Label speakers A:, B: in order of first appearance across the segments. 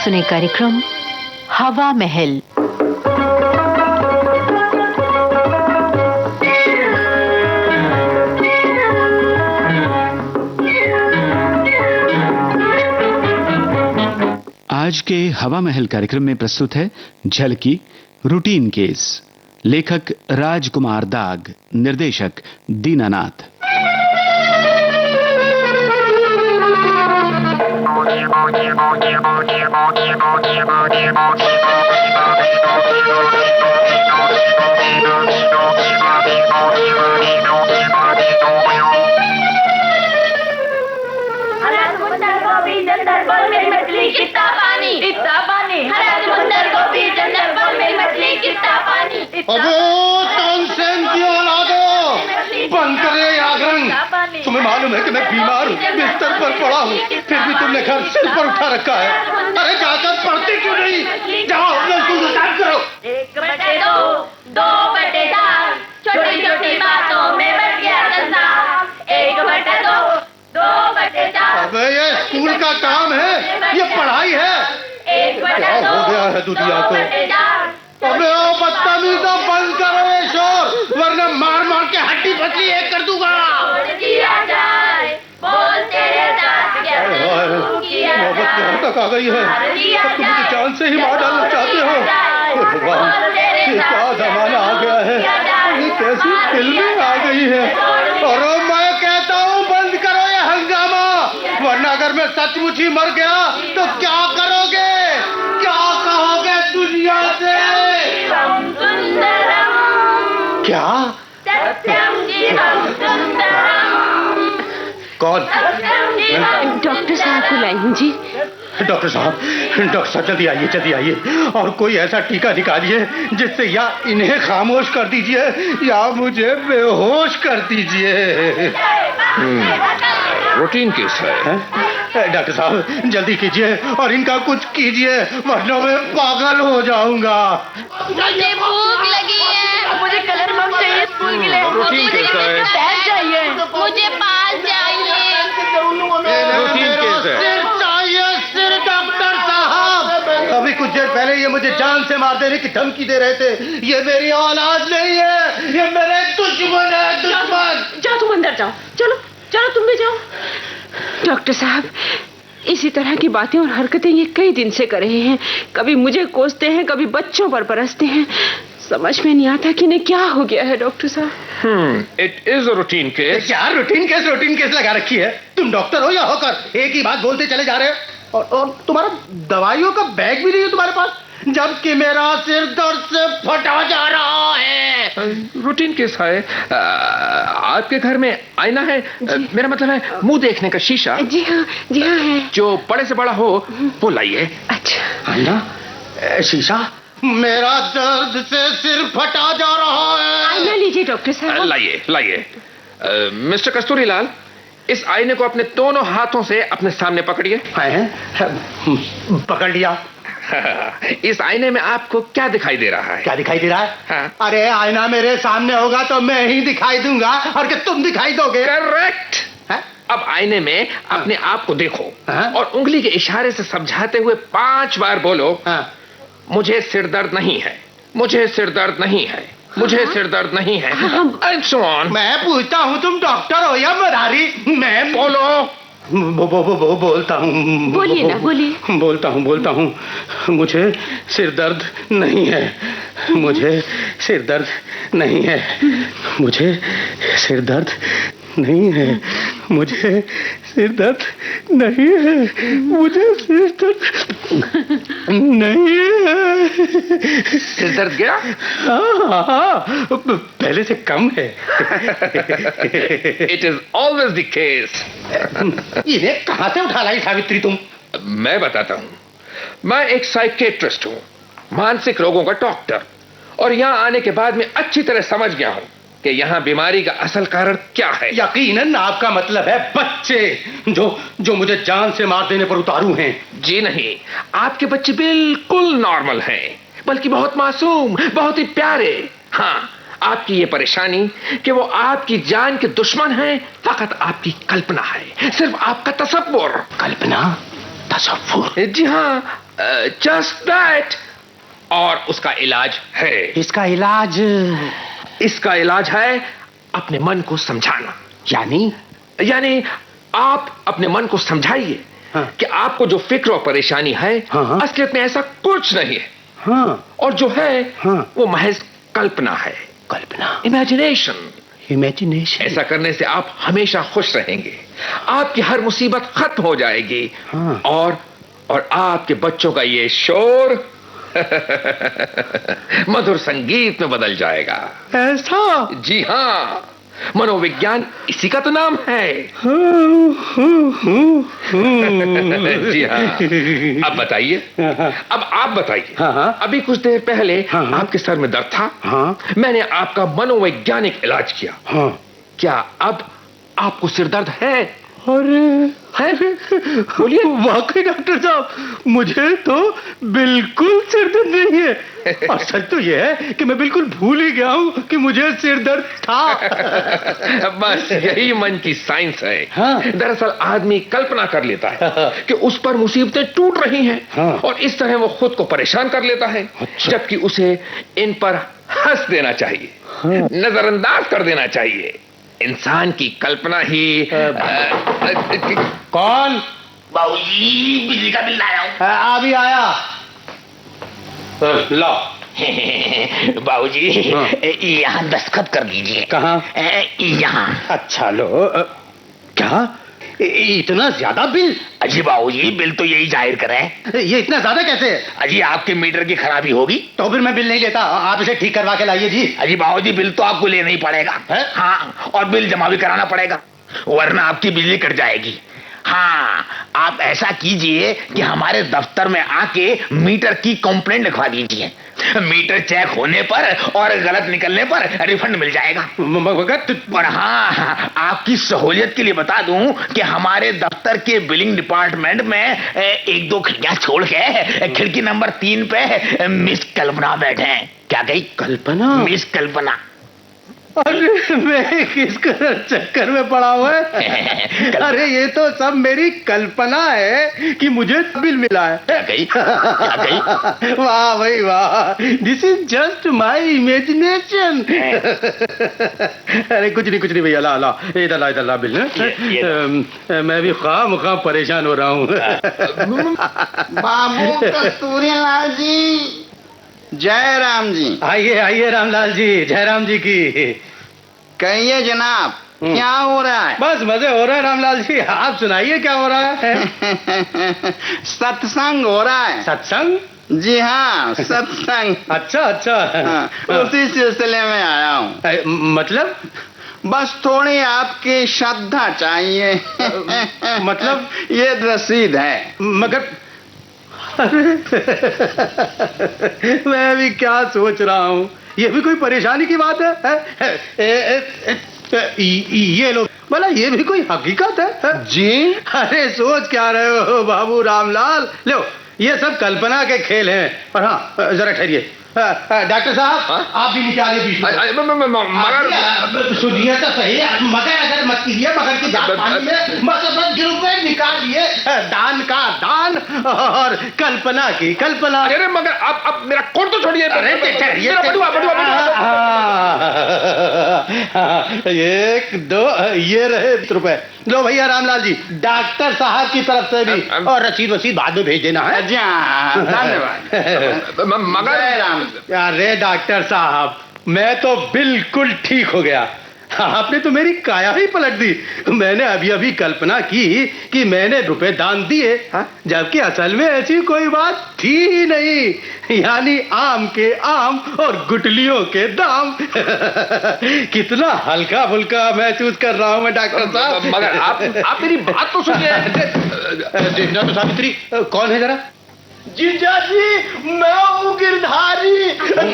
A: सुने कार्यक्रम हवा महल।
B: आज के हवा महल कार्यक्रम में प्रस्तुत है झलकी रूटीन केस। लेखक राजकुमार दाग, निर्देशक दीनानाथ।
C: कितना पानी, इतना पानी, हरा समुंदर को भी जन्नत पर मेरी मछली कितना पानी।
D: अबे तानसेन की औलादो, बंद कर ये आगरंग। तुम्हें मालूम है कि मैं बीमार हूँ, बिस्तर पर पड़ा हूँ, फिर भी तुमने घर सिर पर उठा रखा है। अरे जाकर पढ़ती क्यों नहीं? जाओ नलकूप साफ करो।
C: 1/2, 2/4, छोटी छोटी बातों में बढ़ गया संसार। 1/2, 2/4।
D: अबे ये स्कूल का काम है, ये पढ़ाई है।
C: 1/2,
D: क्या हो गया है दुनिया को? अबे ओ बदतमीजों, बंद करो ये शोर, वरना मार मार के हड्डी पसली एक कर दूंगा। मोहब्बत यहाँ तक आ गई है, अब तुम मुझे जान से ही मार डालना चाहते हो। हे भगवान, ये क्या जमाना आ गया है, ये कैसी फिल्में आ गई है। और मैं कहता हूँ बंद करो ये हंगामा, वरना अगर मैं सचमुच ही मर गया तो क्या करोगे? क्या कहोगे दुनिया से? क्या? कौन?
A: डॉक्टर साहब बुलाई हूँ जी।
D: डॉक्टर साहब जल्दी आइए, जल्दी आइए, और कोई ऐसा टीका निकालिए जिससे या इन्हें खामोश कर दीजिए या मुझे बेहोश कर दीजिए।
E: रूटीन केस है।
D: डॉक्टर साहब जल्दी कीजिए और इनका कुछ कीजिए, वरना मैं पागल हो जाऊंगा।
C: मुझे भूख लगी है, मुझे कलर बम चाहिए स्कूल के लिए।
E: रूटीन केस है।
C: पैर चाहिए, मुझे पाल चाहिए।
E: रूटीन केस है।
D: सिर चाहिए, सिर डॉक्टर साहब। अभी कुछ देर पहले ये मुझे जान से मार देने की धमकी दे रहे थे। ये मेरी औलाद नहीं है, ये मेरे दुश्मन है, दुश्मन।
A: जाओ तुम अंदर जाओ, चलो चलो तुम भी जाओ। डॉक्टर साहब इसी तरह की बातें और हरकतें ये कई दिन से कर रहे हैं। कभी मुझे कोसते हैं, कभी बच्चों पर बरसते हैं। समझ में नहीं आता कि इन्हें क्या हो गया है डॉक्टर साहब।
E: It is a routine case.
D: क्या रूटीन केस लगा रखी है? तुम डॉक्टर हो या होकर एक ही बात बोलते चले जा रहे हो। और तुम्हारा दवाइयों का बैग भी नहीं है तुम्हारे पास, जबकि मेरा सिर दर्द से फटा जा रहा है।
E: रूटीन केस है। आपके घर में आईना है? मेरा मतलब है मुंह देखने का शीशा।
A: जी हाँ है।
E: जो बड़े से बड़ा हो वो लाइए।
A: अच्छा
D: आईना, शीशा? मेरा दर्द से सिर फटा जा रहा है।
A: आईना लीजिए डॉक्टर साहब।
E: लाइए। मिस्टर कस्तूरीलाल, इस आईने को अपने दोनों हाथों से अपने सामने पकड़िए।
D: पकड़ लिया।
E: इस आईने में आपको क्या दिखाई दे रहा है?
D: क्या दिखाई दे रहा है?
E: हाँ।
D: अरे आईना मेरे सामने होगा तो मैं ही दिखाई दूंगा, और क्या तुम दिखाई दोगे?
E: करेक्ट। अब आईने में अपने आप को देखो और उंगली के इशारे से समझाते हुए 5 बार बोलो, मुझे सिर दर्द नहीं है, मुझे सिर दर्द नहीं है, मुझे सिर दर्द नहीं है। And so on.
D: मैं पूछता हूँ तुम डॉक्टर हो या मदारी? मैं
E: बोलो।
D: बोलता हूँ।
A: बोलिए ना, बोलिए।
D: बोलता हूँ। मुझे सिर दर्द नहीं है, मुझे सिर दर्द नहीं है, मुझे सिर दर्द नहीं है, मुझे सिर दर्द नहीं है, मुझे सिर दर्द नहीं है।
E: सिर दर्द गया?
D: हाँ, पहले से कम है।
E: It is always the case.
D: इन्हें कहाँ से उठा लाई सावित्री तुम?
E: मैं बताता हूँ। मैं एक साइकेट्रिस्ट हूँ, मानसिक रोगों का डॉक्टर, और यहाँ आने के बाद मैं अच्छी तरह समझ गया हूँ कि यहाँ बीमारी का असल कारण क्या है।
D: यकीनन आपका मतलब है बच्चे, जो मुझे जान से मार देने पर उतारू हैं।
E: जी नहीं, आपके बच्चे बिल्कुल नॉर्मल हैं, बल्कि बहुत मासूम, बहुत ही प्यारे। हाँ, आपकी ये परेशानी कि वो आपकी जान के दुश्मन हैं, फकत आपकी कल्पना है, सिर्फ आपका तसव्वुर।
D: कल्पना? तसव्वुर?
E: जी हाँ, जस्ट दैट। और उसका इलाज है।
D: इसका इलाज?
E: इसका इलाज है अपने मन को समझाना। यानी आप अपने मन को समझाइए कि आपको जो फिक्र और परेशानी है असलियत में ऐसा कुछ नहीं है। और जो है वो महज कल्पना है।
D: कल्पना,
E: इमेजिनेशन। ऐसा करने से आप हमेशा खुश रहेंगे, आपकी हर मुसीबत खत्म हो जाएगी। और आपके बच्चों का ये शोर मधुर संगीत में बदल जाएगा।
D: ऐसा?
E: जी हाँ, मनोविज्ञान इसी का तो नाम है। जी हाँ। अब बताइए, अब आप बताइए। अभी कुछ देर पहले आपके सर में दर्द था। मैंने आपका मनोवैज्ञानिक इलाज किया। क्या अब आपको सिर दर्द है?
D: बोलिए। वाकई डॉक्टर साहब, मुझे तो बिल्कुल सिर दर्द नहीं है। और सच तो यह है कि मैं बिल्कुल भूल ही गया हूँ कि मुझे सिर दर्द था।
E: बस यही मन की साइंस है। दरअसल आदमी कल्पना कर लेता है कि उस पर मुसीबतें टूट रही हैं और इस तरह वो खुद को परेशान कर लेता है। जबकि उसे इन पर हंस देना चाहिए, नजरअंदाज कर देना चाहिए। इंसान की कल्पना ही
D: कौन?
F: बाबूजी, बिजली का बिल लाया हूं।
D: अभी आया। लो।
F: बाबूजी, यहाँ दस्तखत कर दीजिए।
D: कहाँ?
F: यहाँ।
D: अच्छा लो। क्या इतना ज्यादा बिल?
F: अजी बाबूजी, बिल तो यही जाहिर करे।
D: ये इतना ज्यादा कैसे?
F: अजी आपके मीटर की खराबी होगी।
D: तो फिर मैं बिल नहीं लेता, आप इसे ठीक करवा के लाइए जी।
F: अजी बाबूजी, बिल तो आपको लेना ही पड़ेगा। हाँ, और बिल जमा भी कराना पड़ेगा, वरना आपकी बिजली कट जाएगी। हाँ, आप ऐसा कीजिए कि हमारे दफ्तर में आके मीटर की कंप्लेंट लिखवा दीजिए। मीटर चेक होने पर और गलत निकलने पर रिफंड मिल जाएगा। और हाँ, आपकी सहूलियत के लिए बता दूं कि हमारे दफ्तर के बिलिंग डिपार्टमेंट में एक दो खिड़कियां छोड़ के खिड़की नंबर 3 पे मिस कल्पना बैठे हैं। क्या कही?
D: कल्पना?
F: मिस कल्पना।
D: अरे मैं किस चक्कर में पड़ा हुआ है? अरे ये तो सब मेरी कल्पना है कि मुझे बिल मिला है।
F: क्या कही? क्या कही?
D: वाह भाई वाह, this is just my imagination. अरे कुछ नहीं भैया, ला ला इधर ला बिल। मैं भी खाम परेशान हो रहा हूँ।
G: बाबू कस्तूरीलाल जी, जय राम जी।
D: आइए रामलाल जी, जय राम जी की।
G: कहिए जनाब, क्या हो रहा है?
D: बस मजे हो रहे हैं रामलाल जी, आप सुनाइए क्या हो रहा है?
G: सत्संग हो रहा है।
D: सत्संग?
G: जी हाँ, सत्संग।
D: अच्छा।
G: हाँ, उसी सिलसिले में आया हूँ।
D: मतलब?
G: बस थोड़ी आपकी श्रद्धा चाहिए।
D: मतलब?
G: ये रसीद है।
D: मगर मैं भी क्या सोच रहा हूँ, ये भी कोई परेशानी की बात है? ये लो, बोला ये भी कोई हकीकत है
G: जी?
D: अरे सोच क्या रहे हो बाबू रामलाल, लो ये सब कल्पना के खेल हैं। और हाँ, जरा ठहरिए डॉक्टर साहब, आप भी निकालिए बीच में।
E: मगर
D: सुनिए तो सही, मगर अगर मत कीजिए, मगर की जान पानी में मसबत रुपए निकालिए। दान का दान और कल्पना की कल्पना।
E: अरे मगर आप मेरा कोट तो छोड़िए।
D: एक दो, ये रहे रुपए। लो भैया रामलाल जी, डॉक्टर साहब की तरफ से भी, और रसीद वसीद बाद में भेज देना है।
G: जी हाँ, धन्यवाद।
E: मगर
D: अरे डॉक्टर साहब, मैं तो बिल्कुल ठीक हो गया। आपने तो मेरी काया ही पलट दी। मैंने अभी कल्पना की कि मैंने रुपए दान दिए, जबकि असल में ऐसी कोई बात थी ही नहीं। यानी आम के आम और गुटलियों के दाम। कितना हल्का फुल्का महसूस कर रहा हूं मैं डॉक्टर साहब।
E: मगर आप मेरी बात तो सुनिए।
D: सावित्री कौन है जरा?
G: जीजा जी, मैं हूँ गिरधारी।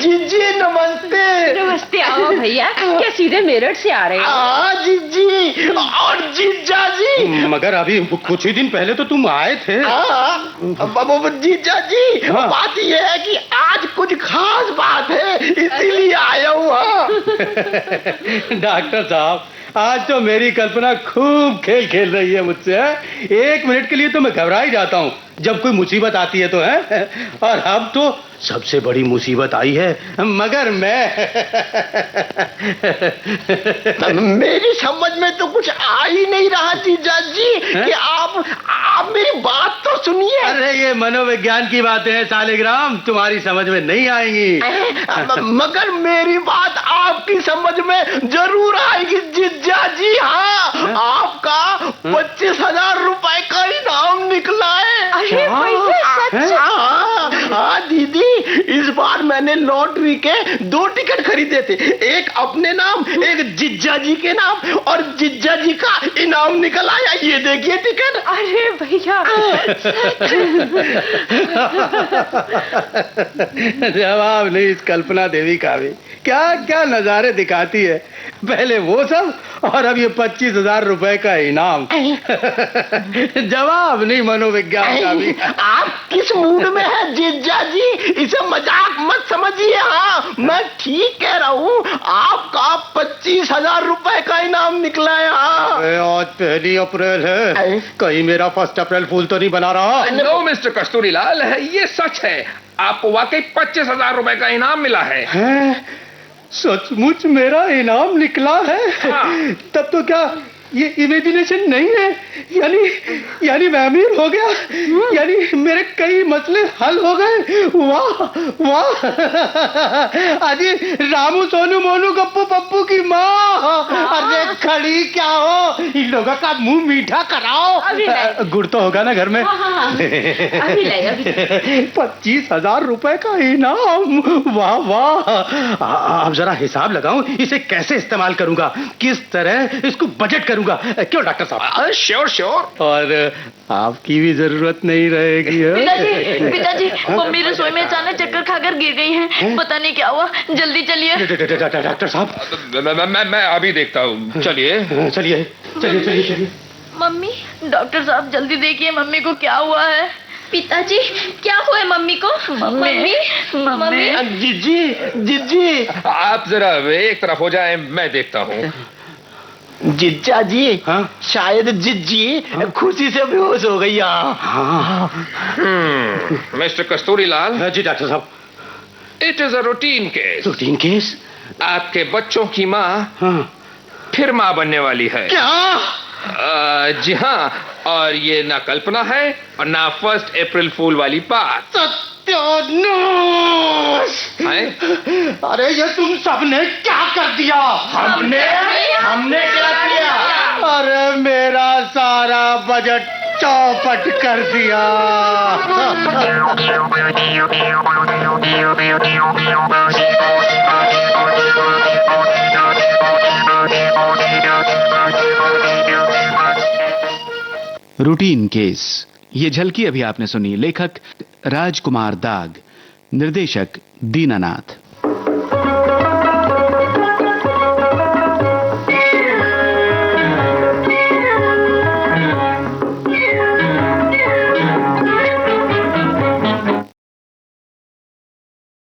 G: जीजी नमस्ते।
A: नमस्ते। आओ भैया, क्या सीधे मेरठ से आ रहे हो?
G: जीजी और जीजा जी।
D: मगर अभी कुछ ही दिन पहले तो तुम आए थे।
G: जीजा जी, बात यह है कि आज कुछ खास बात है, इसीलिए आया हूँ।
D: डॉक्टर साहब, आज तो मेरी कल्पना खूब खेल खेल रही है मुझसे। है? 1 मिनट के लिए तो मैं घबरा ही जाता हूँ जब कोई मुसीबत आती है तो है। और अब तो सबसे बड़ी मुसीबत आई है, मगर
G: मेरी समझ में तो कुछ आ ही नहीं रहा जीजा जी कि आप मेरी बात तो सुनिए।
D: अरे ये मनोविज्ञान की बातें हैं सालिग्राम, तुम्हारी समझ में नहीं आएंगी।
G: मगर मेरी बात आपकी समझ में जरूर आएगी जीजा जी। हाँ, आपका 25,000 रुपए का इनाम निकला है।
A: अरे पैसे सच?
G: हाँ दीदी, इस बार मैंने लॉटरी के 2 टिकट खरीदे थे, एक अपने नाम, एक जिज्जा जी के नाम, और जिज्जा जी का इनाम निकल आया। ये देखिए टिकट।
A: अरे भैया
D: जवाब नहीं इस कल्पना देवी का भी। क्या क्या नजारे दिखाती है, पहले वो सब और अब ये 25,000 रुपए का इनाम। जवाब नहीं मनोविज्ञान का भी।
G: आप किस मूड में हैं जिज्जा जी? इसे मजाक मत समझिए। हाँ, मैं ठीक कह रहा हूँ, आपका 25,000 रुपए का इनाम निकला है। हाँ।
D: आज 1 अप्रैल है, कहीं मेरा 1 अप्रैल फूल तो नहीं बना रहा?
E: नो मिस्टर कस्तूरीलाल, ये सच है, आपको वाकई 25,000 रुपए का इनाम मिला है।
D: सचमुच मेरा इनाम निकला है?
E: हाँ।
D: तब तो क्या ये इमेजिनेशन नहीं है? यानी मैं अमीर हो गया, यानी मेरे कई मसले हल हो गए। वाह वाह। अजी रामू सोनू मोनू गप्पू पप्पू की माँ, अरे खड़ी क्या हो, इन लोगों का मुंह मीठा कराओ। गुड़ तो होगा ना घर में?
A: अभी
D: 25,000 रुपए का इनाम, वाह वाह। अब जरा हिसाब लगाऊं, इसे कैसे इस्तेमाल करूंगा, किस तरह इसको बजट करूंगा। क्यों डॉक्टर साहब?
E: Sure sure.
D: और आपकी भी जरूरत नहीं रहेगी।
C: पिताजी, मम्मी रसोई में अचानक चक्कर खाकर गिर गई हैं। पता नहीं क्या हुआ, जल्दी चलिए।
D: डॉक्टर साहब,
E: मैं अभी देखता हूँ, चलिए
D: चलिए।
C: मम्मी, डॉक्टर साहब जल्दी देखिए मम्मी को क्या हुआ है। पिताजी, क्या हुआ है मम्मी को? मम्मी।
G: जिज्जी,
E: आप जरा एक तरफ हो जाए, मैं देखता हूँ।
G: जिज्जा जी।
D: हाँ?
G: शायद जिज्जी खुशी से बेहोश हो गई।
E: मिस्टर कस्तूरीलाल।
D: जी डॉक्टर साहब।
E: It is a routine case.
D: Routine case?
E: आपके बच्चों की माँ फिर माँ बनने वाली है।
G: क्या?
E: जी हाँ, और ये ना कल्पना है और ना 1 अप्रैल फूल वाली बात।
D: अरे ये तुम सबने क्या कर दिया?
G: हमने क्या किया?
D: अरे मेरा सारा बजट चौपट कर दिया।
B: रूटीन केस, ये झलकी अभी आपने सुनी। लेखक राजकुमार दाग, निर्देशक दीनानाथ।